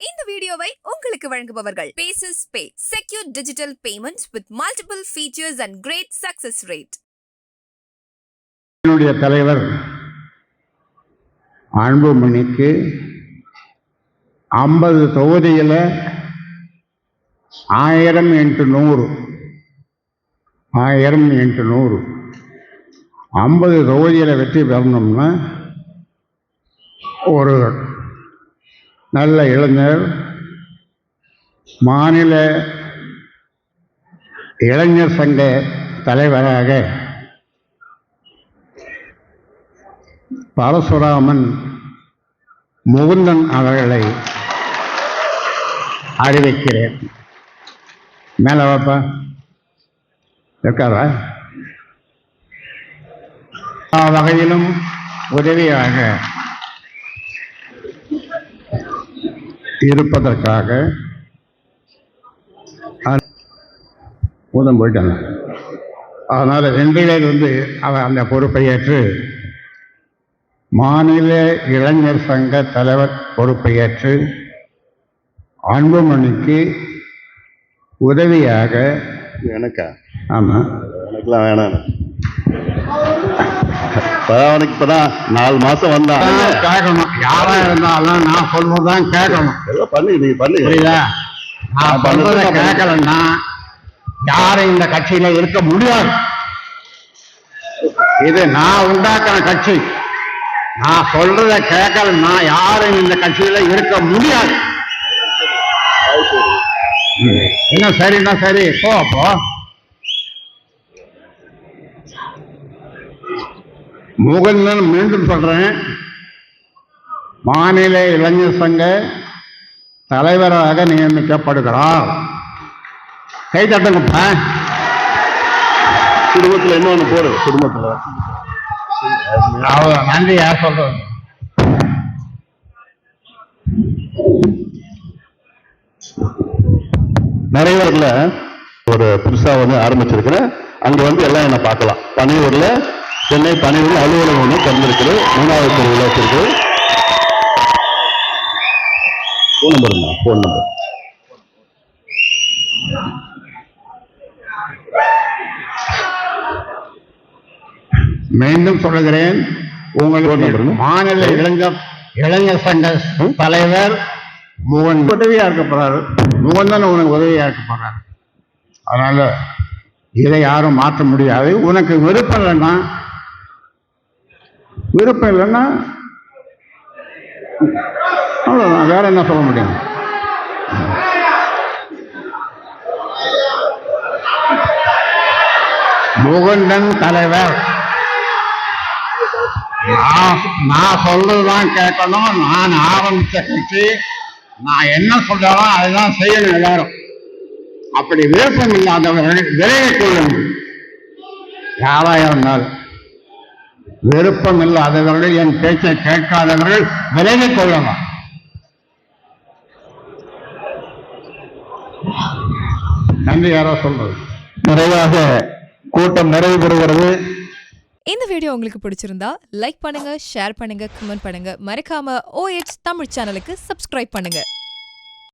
இந்த வீடியோவை உங்களுக்கு வழங்குபவர்கள் bases pay, secure digital payments with multiple features and great success rate. என்னுடைய தலைவர் அன்புமணிக்கு 50 தொகுதியில் 1000 x 100 50 தொகுதியில் வெற்றி பெறணும்னா ஒரு நல்ல இளைஞர் மாநில இளைஞர் சங்க தலைவராக பரசுராமன் முகுந்தன் அவர்களை அறிவிக்கிறேன். மேலே வாப்பா இருக்காரா? வகையிலும் உதவியாக இருப்பதற்காக ஊதம் போயிட்டாங்க. அதனால் இன்றிலிருந்து அவர் அந்த பொறுப்பை ஏற்று மாநில இளைஞர் சங்க தலைவர் பொறுப்பை ஏற்று அன்புமணிக்கு உதவியாக எனக்கா? ஆமாம், எனக்குலாம் வேணாம். அவனுக்கு இப்பதான் 4 மாசம் வந்தான். கேட்கணும், யாரா இருந்தாலும் நான் சொல்றதுதான் கேட்கணும். பண்ணு, நீ பண்ணு. புரியுதா? நான் சொல்றத கேட்கலன்னா யாரும் இந்த கட்சியில இருக்க முடியாது. இது நான் உண்டாக்கின கட்சி. நான் சொல்றத கேட்கலன்னா யாரும் இந்த கட்சியில இருக்க முடியாது. என்ன சரின்னா சரி, போ அப்போ. முகுந்தன் மீண்டும் சொல்றேன், மாநில இளைஞர் சங்க தலைவராக நியமிக்கப்படுகிறார். கை தட்டுங்கப்பா. குடும்பத்தில் இன்னொன்று போடு. குடும்பத்தில் நன்றி யார் சொல்றது? நிறைவேறல ஒரு புதுசா ஆரம்பிச்சிருக்கிறேன். அங்க எல்லாம் என்ன பார்க்கலாம். பனையூர்ல, சென்னை பனையூர்ல அலுவலகம் ஒன்று திறந்திருக்குது. 3வது தெருவில் வச்சிருக்கு. ஃபோன் நம்பர் மீண்டும் சொல்லுகிறேன், உங்களுக்கு மாநில இளைஞர் சங்க தலைவர் உதவியா இருக்க போறாரு. முகந்தன் உனக்கு உதவியா இருக்க போறாரு. அதனால இதை யாரும் மாற்ற முடியாது. உனக்கு விருப்பம் இல்லைன்னா அவ்வளவுதான், வேற என்ன சொல்ல முடியும்? முகுந்தன் தலைவர். நான் சொல்றதுதான் கேட்கணும். நான் ஆரம்பிச்ச கட்சி, நான் என்ன சொல்றாலும் அதுதான் செய்யணும் எல்லாரும். அப்படி விருப்பம் இல்லாதவர்கள் விலகிக் கொள்ளுங்கள். யாரா இருந்தாலும் விருப்பம் இல்லாதவர்கள், என் பேச்சை கேட்காதவர்கள் விலகிக் கொள்ளலாம். நன்றி. யாரோ சொல்றது நிறைவாக கூட்டம் நிறைவு பெறுகிறது. இந்த வீடியோ உங்களுக்கு பிடிச்சிருந்தா லைக் பண்ணுங்க, ஷேர் பண்ணுங்க, கமெண்ட் பண்ணுங்க. மறக்காம OH தமிழ் சேனலுக்கு சப்ஸ்கிரைப் பண்ணுங்க.